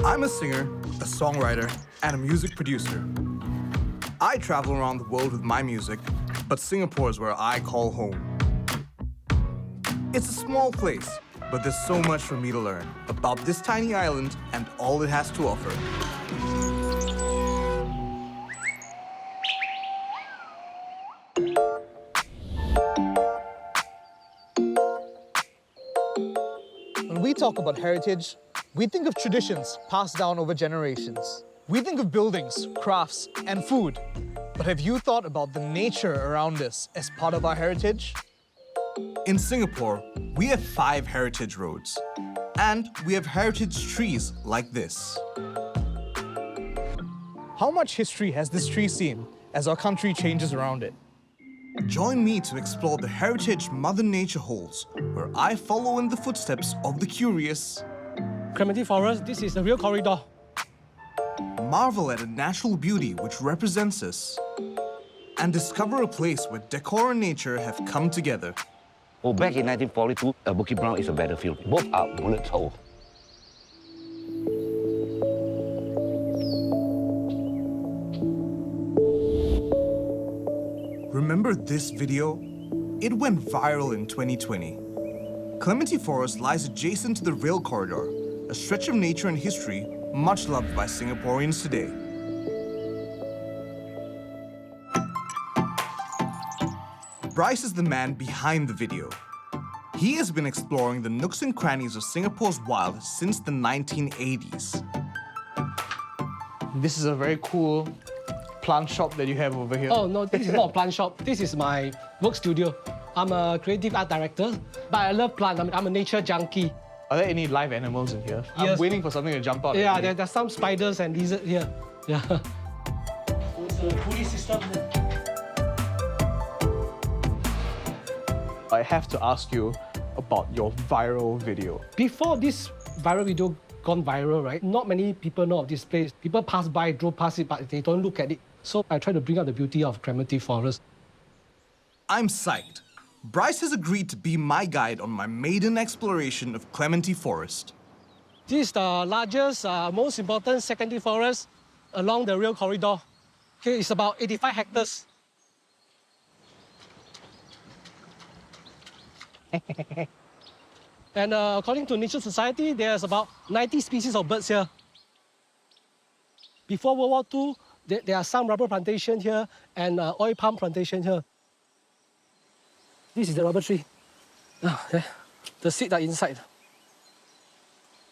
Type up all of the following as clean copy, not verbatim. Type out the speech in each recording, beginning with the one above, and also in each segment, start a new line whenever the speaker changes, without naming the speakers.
I'm a singer, a songwriter, and a music producer. I travel around the world with my music, but Singapore is where I call home. It's a small place, but there's so much for me to learn about this tiny island and all it has to offer.
When we talk about heritage, we think of traditions passed down over generations. We think of buildings, crafts, and food. But have you thought about the nature around us as part of our heritage?
In Singapore, we have 5 heritage roads. And we have heritage trees like this.
How much history has this tree seen as our country changes around it?
Join me to explore the heritage Mother Nature holds, where I follow in the footsteps of the curious.
Clementi Forest, this is the real corridor.
Marvel at a natural beauty which represents us. And discover a place where decor and nature have come together.
Well, back in 1942, Bukit Brown is a battlefield. Both are bullet hole.
Remember this video? It went viral in 2020. Clementi Forest lies adjacent to the rail corridor, a stretch of nature and history much loved by Singaporeans today. Bryce is the man behind the video. He has been exploring the nooks and crannies of Singapore's wild since the 1980s.
This is a very cool plant shop that you have over here.
Oh, no, this is not a plant shop. This is my work studio. I'm a creative art director, but I love plants. I'm a nature junkie.
Are there any live animals in here?
Yes.
I'm waiting for something to jump out.
Yeah, there's some spiders and lizards here. Yeah. It's a pulley system.
I have to ask you about your viral video.
Before this viral video gone viral, right? Not many people know of this place. People pass by, drove past it, but they don't look at it. So I try to bring out the beauty of Clementi Forest.
I'm psyched. Bryce has agreed to be my guide on my maiden exploration of Clementi Forest.
This is the largest, most important secondary forest along the rail corridor. Okay, it's about 85 hectares. And according to Nature Society, there's about 90 species of birds here. Before World War II, there are some rubber plantation here and oil palm plantation here. This is the rubber tree. The seeds are inside.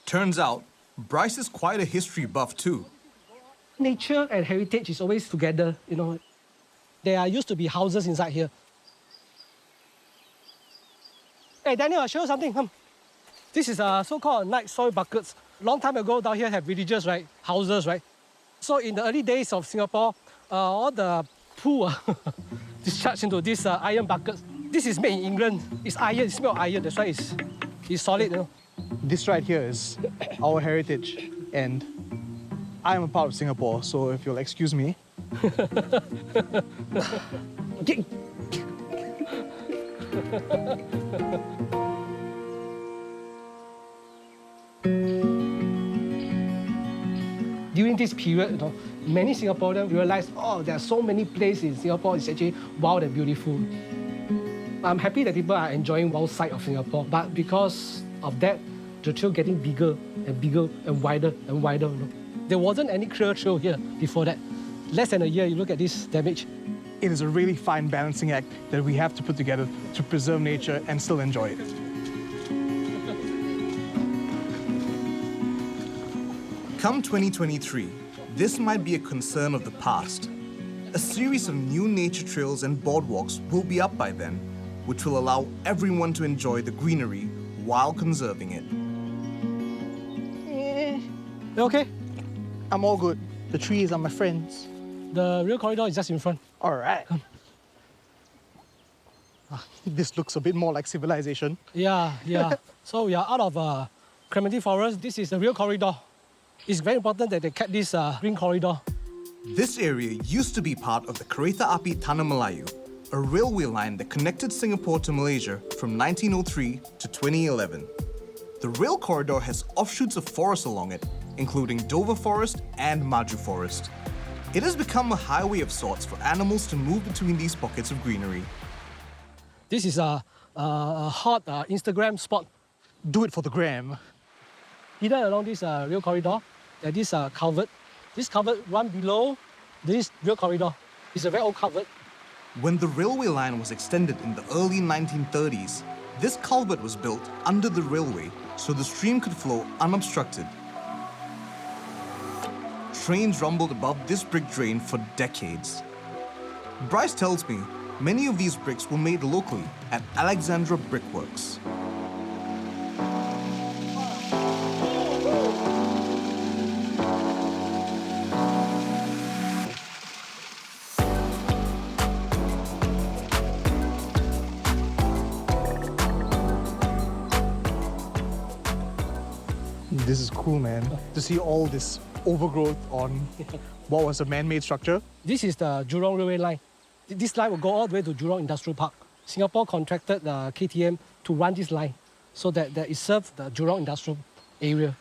Turns out, Bryce is quite a history buff too.
Nature and heritage is always together, you know. There used to be houses inside here. Hey, Daniel, I'll show you something. Come. This is so-called night soil buckets. Long time ago, down here have villages, right? Houses, right? So in the early days of Singapore, all the poo discharged into these iron buckets. This is made in England. It's iron, it's made of iron, that's why it's solid, you know.
This right here is our heritage, and I am a part of Singapore, so if you'll excuse me.
During this period, you know, many Singaporeans realized, oh, there are so many places in Singapore, it's actually wild and beautiful. I'm happy that people are enjoying wild side of Singapore, but because of that, the trail getting bigger and wider and wider. You know. There wasn't any clear trail here before that. Less than a year, you look at this damage.
It is a really fine balancing act that we have to put together to preserve nature and still enjoy it.
Come 2023, this might be a concern of the past. A series of new nature trails and boardwalks will be up by then, which will allow everyone to enjoy the greenery while conserving it.
You okay?
I'm all good. The trees are my friends.
The rail corridor is just in front.
All right. This looks a bit more like civilization.
Yeah. So we are out of Clementi Forest. This is the rail corridor. It's very important that they kept this green corridor.
This area used to be part of the Kereta Api Tanah Melayu, a railway line that connected Singapore to Malaysia from 1903 to 2011. The rail corridor has offshoots of forest along it, including Dover Forest and Maju Forest. It has become a highway of sorts for animals to move between these pockets of greenery.
This is a hot Instagram spot.
Do it for the gram.
Hidden along this rail corridor, there's this culvert. This culvert run below this rail corridor. It's a very old culvert.
When the railway line was extended in the early 1930s, this culvert was built under the railway so the stream could flow unobstructed. Trains rumbled above this brick drain for decades. Bryce tells me many of these bricks were made locally at Alexandra Brickworks.
This is cool, man. To see all this overgrowth on what was a man-made structure.
This is the Jurong Railway line. This line will go all the way to Jurong Industrial Park. Singapore contracted KTM to run this line so that it serves the Jurong Industrial area.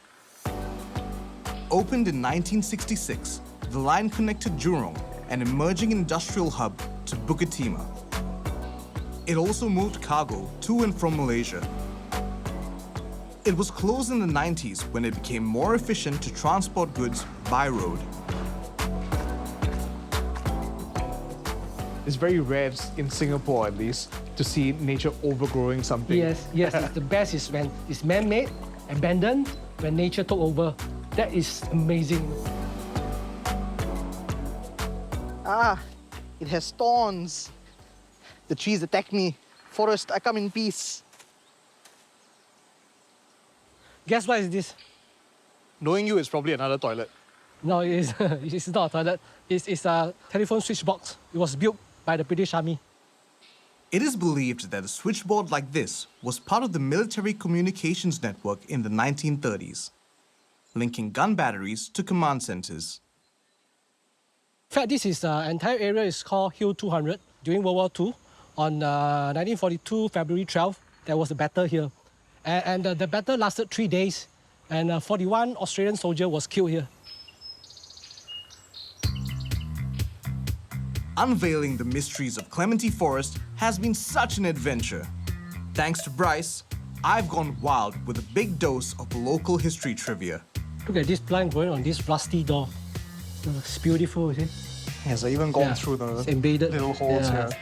Opened in 1966, the line connected Jurong, an emerging industrial hub, to Bukit Timah. It also moved cargo to and from Malaysia. It was closed in the 90s when it became more efficient to transport goods by road.
It's very rare in Singapore, at least, to see nature overgrowing something.
Yes, the best is when it's man-made, abandoned, when nature took over. That is amazing.
It has thorns. The trees attack me. Forest, I come in peace.
Guess what is this?
Knowing you, it's probably another toilet.
No, it's not a toilet. It's a telephone switch box. It was built by the British Army.
It is believed that a switchboard like this was part of the military communications network in the 1930s, linking gun batteries to command centers.
In fact, this is entire area is called Hill 200. During World War II, on 1942, February 12th, there was a battle here. And the battle lasted 3 days, and 41 Australian soldiers was killed here.
Unveiling the mysteries of Clementi Forest has been such an adventure. Thanks to Bryce, I've gone wild with a big dose of local history trivia.
Look at this blind going on this rusty door. It's beautiful, you see?
Yes, I even gone through the
It's embedded.
little holes
Yeah.
here.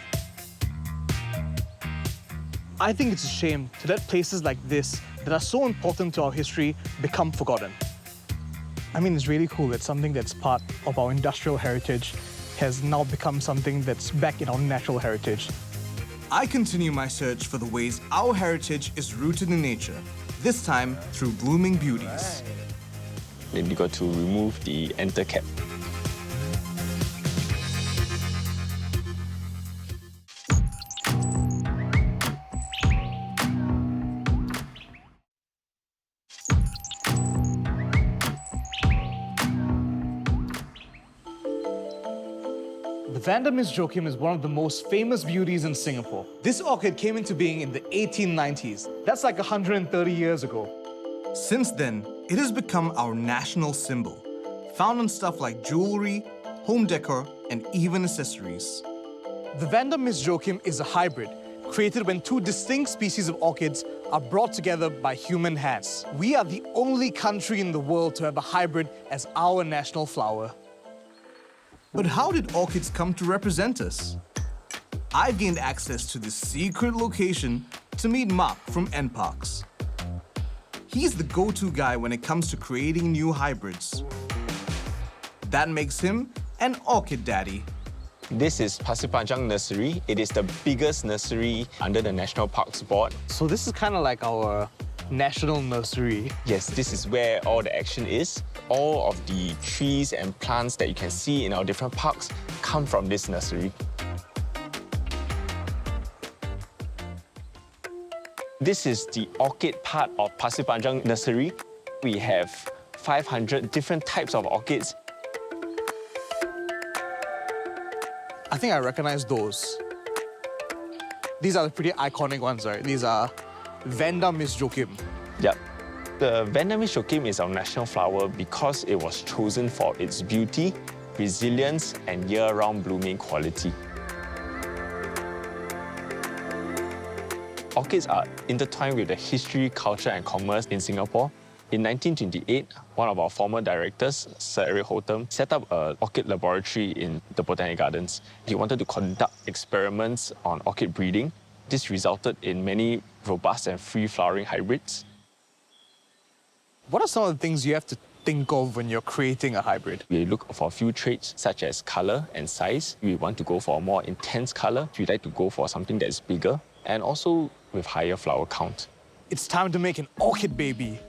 I think it's a shame to let places like this that are so important to our history become forgotten. I mean, it's really cool that something that's part of our industrial heritage has now become something that's back in our natural heritage.
I continue my search for the ways our heritage is rooted in nature, this time through blooming beauties.
Maybe got to remove the enter cap.
The Vanda Miss Joachim is one of the most famous beauties in Singapore. This orchid came into being in the 1890s. That's like 130 years ago.
Since then, it has become our national symbol, found on stuff like jewelry, home decor, and even accessories.
The Vanda Miss Joachim is a hybrid, created when two distinct species of orchids are brought together by human hands. We are the only country in the world to have a hybrid as our national flower.
But how did orchids come to represent us? I've gained access to this secret location to meet Mark from NParks. He's the go-to guy when it comes to creating new hybrids. That makes him an orchid daddy.
This is Pasir Panjang Nursery. It is the biggest nursery under the National Parks Board.
So this is kind of like our national nursery.
Yes, this is where all the action is. All of the trees and plants that you can see in our different parks come from this nursery. This is the orchid part of Pasir Panjang Nursery. We have 500 different types of orchids.
I think I recognize those. These are the pretty iconic ones, right? These are Vanda Miss Joachim.
Yep. The Vanda Miss Joaquim is our national flower because it was chosen for its beauty, resilience, and year-round blooming quality. Orchids are intertwined with the history, culture, and commerce in Singapore. In 1928, one of our former directors, Sir Eric Holtham, set up an orchid laboratory in the Botanic Gardens. He wanted to conduct experiments on orchid breeding. This resulted in many robust and free-flowering hybrids.
What are some of the things you have to think of when you're creating a hybrid?
We look for a few traits such as color and size. We want to go for a more intense color. We like to go for something that is bigger and also with higher flower count.
It's time to make an orchid baby.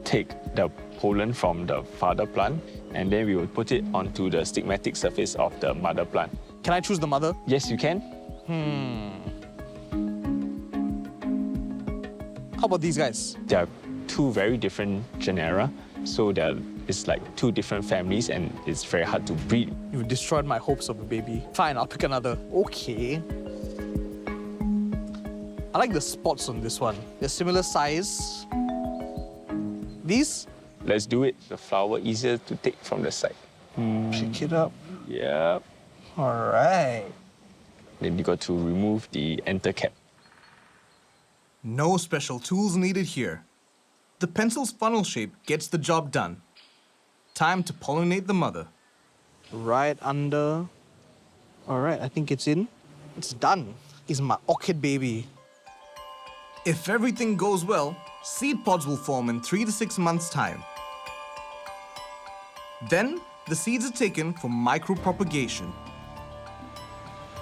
Take the pollen from the father plant and then we will put it onto the stigmatic surface of the mother plant.
Can I choose the mother?
Yes, you can.
How about these guys?
There are two very different genera, so it's like two different families and it's very hard to breed.
You destroyed my hopes of a baby. Fine, I'll pick another. Okay. I like the spots on this one. They're similar size. These?
Let's do it. The flower easier to take from the side.
Pick it up.
Yep.
All right.
Then you got to remove the enter cap.
No special tools needed here. The pencil's funnel shape gets the job done. Time to pollinate the mother.
Right under. All right, I think it's in. It's done. It's my orchid baby.
If everything goes well, seed pods will form in 3 to 6 months' time. Then, the seeds are taken for micropropagation.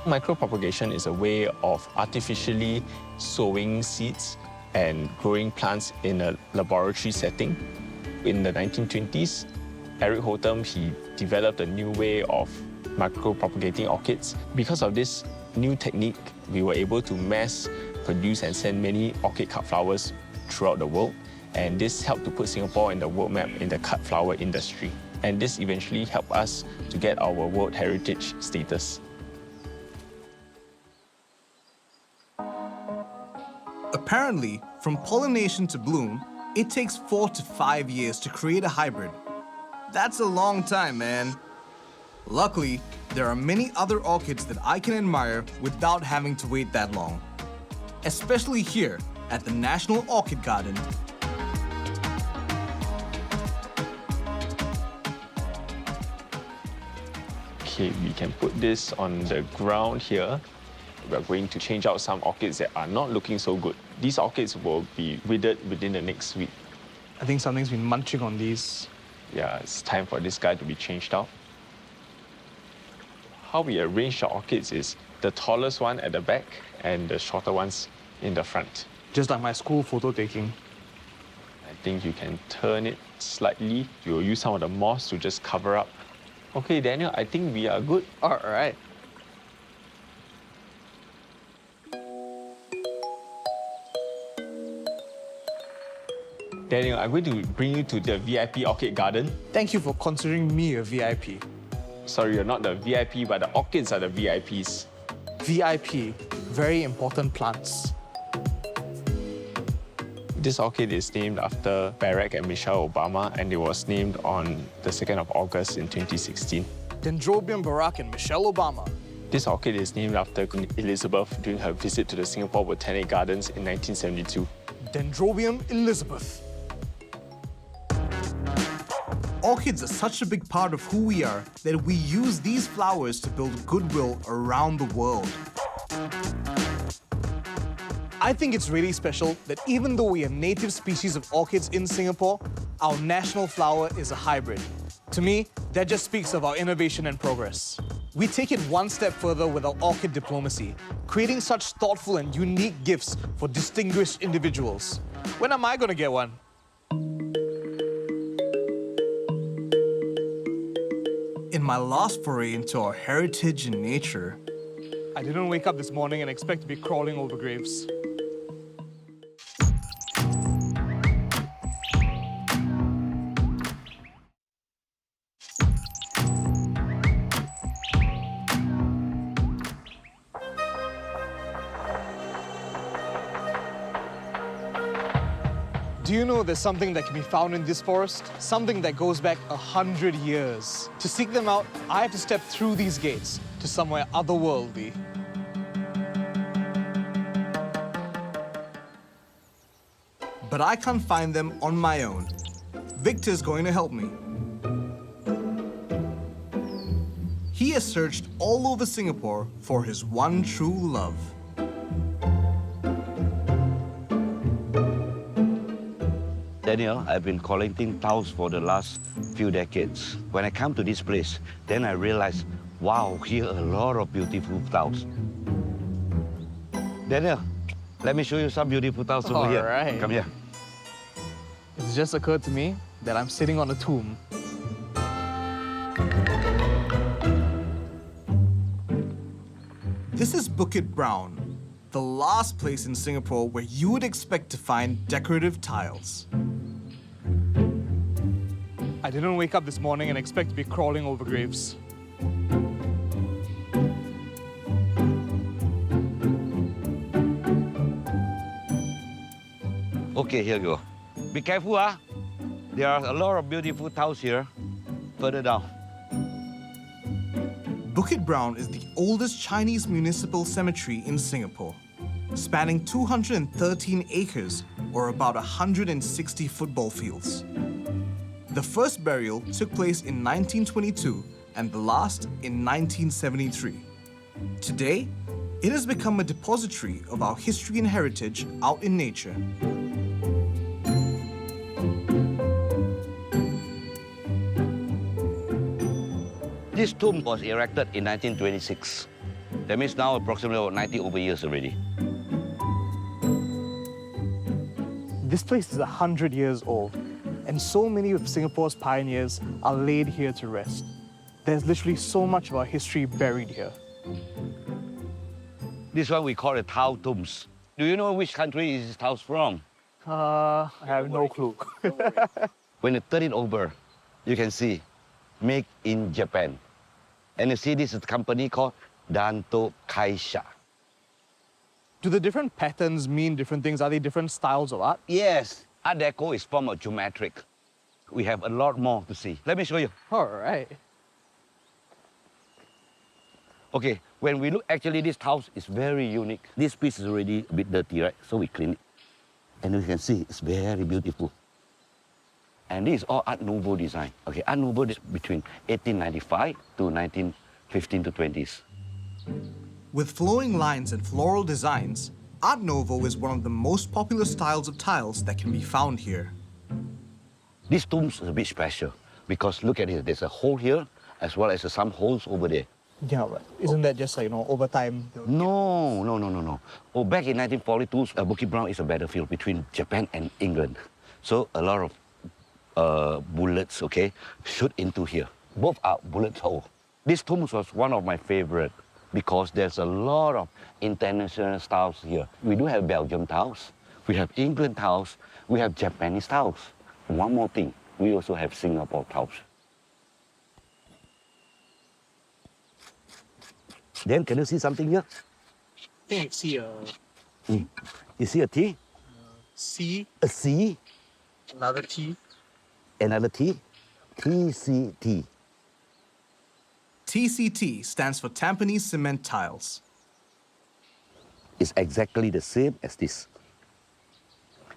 Micropropagation is a way of artificially sowing seeds and growing plants in a laboratory setting. In the 1920s, Eric Holtham, he developed a new way of micropropagating orchids. Because of this new technique, we were able to mass produce and send many orchid cut flowers throughout the world. And this helped to put Singapore in the world map in the cut flower industry. And this eventually helped us to get our World Heritage status.
Apparently, from pollination to bloom, it takes 4 to 5 years to create a hybrid. That's a long time, man. Luckily, there are many other orchids that I can admire without having to wait that long. Especially here at the National Orchid Garden.
Okay, we can put this on the ground here. We're going to change out some orchids that are not looking so good. These orchids will be withered within the next week.
I think something's been munching on these.
Yeah, it's time for this guy to be changed out. How we arrange the orchids is the tallest one at the back and the shorter ones in the front.
Just like my school photo taking.
I think you can turn it slightly. You'll use some of the moss to just cover up. Okay, Daniel, I think we are good.
All right.
Daniel, I'm going to bring you to the VIP Orchid Garden.
Thank you for considering me a VIP.
Sorry, you're not the VIP, but the orchids are the VIPs.
VIP, very important plants.
This orchid is named after Barack and Michelle Obama, and it was named on the 2nd of August in 2016.
Dendrobium Barack and Michelle Obama.
This orchid is named after Queen Elizabeth during her visit to the Singapore Botanic Gardens in 1972.
Dendrobium Elizabeth.
Orchids are such a big part of who we are that we use these flowers to build goodwill around the world.
I think it's really special that even though we have native species of orchids in Singapore, our national flower is a hybrid. To me, that just speaks of our innovation and progress. We take it one step further with our orchid diplomacy, creating such thoughtful and unique gifts for distinguished individuals. When am I going to get one?
In my last foray into our heritage and nature,
I didn't wake up this morning and expect to be crawling over graves. Do you know there's something that can be found in this forest? Something that goes back 100 years. To seek them out, I have to step through these gates to somewhere otherworldly.
But I can't find them on my own. Victor's going to help me. He has searched all over Singapore for his one true love.
Daniel, I've been collecting tiles for the last few decades. When I come to this place, then I realize, wow, here are a lot of beautiful tiles. Daniel, let me show you some beautiful tiles over here.
Alright.
Come here.
It's just occurred to me that I'm sitting on a tomb.
This is Bukit Brown, the last place in Singapore where you would expect to find decorative tiles.
I didn't wake up this morning and expect to be crawling over graves.
Okay, here you go. Be careful, ah. There are a lot of beautiful tiles here. Further down.
Bukit Brown is the oldest Chinese municipal cemetery in Singapore, spanning 213 acres or about 160 football fields. The first burial took place in 1922 and the last in 1973. Today, it has become a depository of our history and heritage out in nature.
This tomb was erected in 1926. That means now approximately about 90 over years already.
This place is 100 years old, and so many of Singapore's pioneers are laid here to rest. There's literally so much of our history buried here.
This one we call the tile tombs. Do you know which country is this tiles from?
I have no clue.
When you turn it over, you can see, made in Japan. And you see this is a company called Danto Kaisha.
Do the different patterns mean different things? Are they different styles of art?
Yes, Art Deco is form of geometric. We have a lot more to see. Let me show you.
All right.
Okay, when we look, actually this house is very unique. This piece is already a bit dirty, right? So we clean it. And you can see it's very beautiful. And this is all Art Nouveau design. Okay, Art Nouveau is between 1895 to 1915 to 20s.
With flowing lines and floral designs, Art Nouveau is one of the most popular styles of tiles that can be found here.
This tomb is a bit special because look at it, there's a hole here as well as some holes over there.
Yeah, but isn't that just like, over time?
No. Oh, back in 1942, Bukit Brown is a battlefield between Japan and England. So a lot of bullets, okay, shoot into here. Both are bullet hole. This tomb was one of my favorite because there's a lot of international styles here. We do have Belgium tiles, we have England tiles, we have Japanese tiles. One more thing, we also have Singapore tiles. Then can you see something here?
I think I see a
You see a T?
C,
A C?
another T.
Another T? TCT.
TCT stands for Tampines Cement Tiles.
It's exactly the same as this.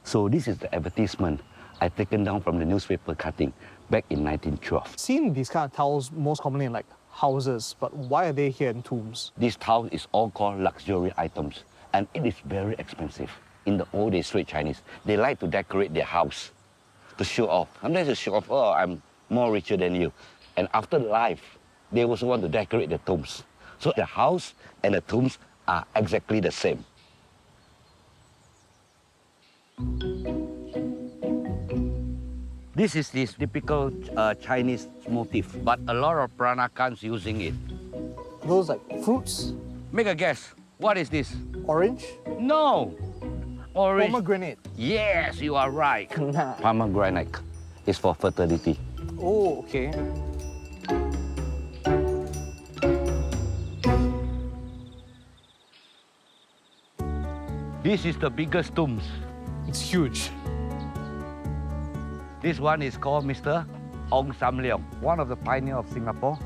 So this is the advertisement I taken down from the newspaper cutting back in 1912.
Seen these kind of towels most commonly in like houses, but why are they here in tombs?
This towel is all called luxury items, and it is very expensive. In the old days, straight Chinese, they like to decorate their house to show off. Sometimes to show off, oh, I'm more richer than you. And after life, they also want to decorate the tombs. So the house and the tombs are exactly the same. This is this typical Chinese motif, but a lot of Peranakans using it.
Those like fruits,
Make a guess. What is this?
orange,
No. Orange.
pomegranate.
Yes, you are right.
Nah.
Pomegranate is for fertility.
Oh, okay.
This is the biggest tombs.
It's huge.
This one is called Mr. Ong Sam Leong, one of the pioneers of Singapore.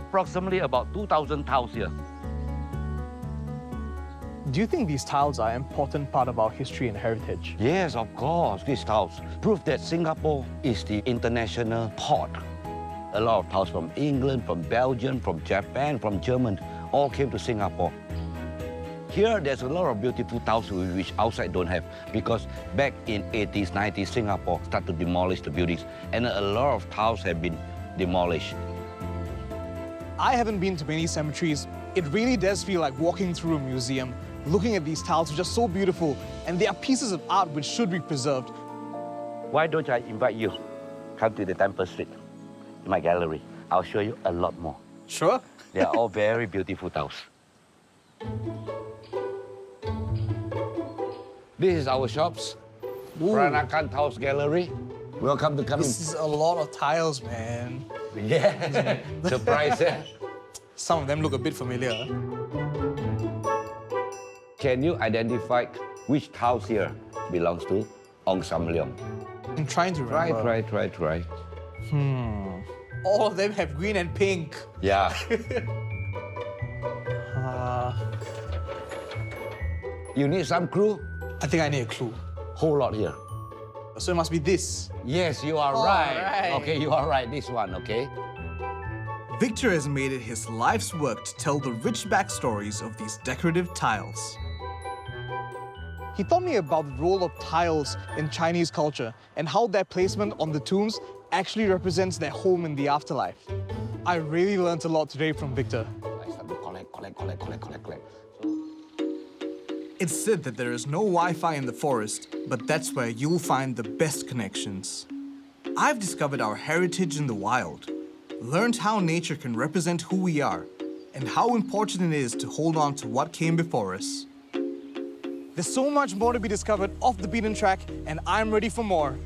Approximately about 2,000 tiles here.
Do you think these tiles are an important part of our history and heritage?
Yes, of course, these tiles prove that Singapore is the international port. A lot of tiles from England, from Belgium, from Japan, from Germany, all came to Singapore. Here, there's a lot of beautiful tiles which outside don't have, because back in 80s, 90s, Singapore started to demolish the buildings, and a lot of tiles have been demolished.
I haven't been to many cemeteries. It really does feel like walking through a museum, looking at these tiles which are so beautiful, and they are pieces of art which should be preserved.
Why don't I invite you? Come to the Temple Street, in my gallery. I'll show you a lot more.
Sure.
They are all very beautiful tiles. This is our shops, Peranakan Tiles Gallery. Welcome to come in.
This is a lot of tiles, man.
Yeah, surprise, eh?
Some of them look a bit familiar.
Can you identify which tiles here belongs to Ong Sam Leong?
I'm trying to remember.
Try.
All of them have green and pink.
Yeah. You need some clue?
I think I need a clue.
Whole lot here.
So it must be this.
Yes, you are
Oh,
right.
right.
Okay, you are right. This one, okay?
Victor has made it his life's work to tell the rich backstories of these decorative tiles.
He taught me about the role of tiles in Chinese culture and how their placement on the tombs actually represents their home in the afterlife. I really learned a lot today from Victor.
I start to collect.
It's said that there is no Wi-Fi in the forest, but that's where you'll find the best connections. I've discovered our heritage in the wild, learned how nature can represent who we are, and how important it is to hold on to what came before us.
There's so much more to be discovered off the beaten track, and I'm ready for more.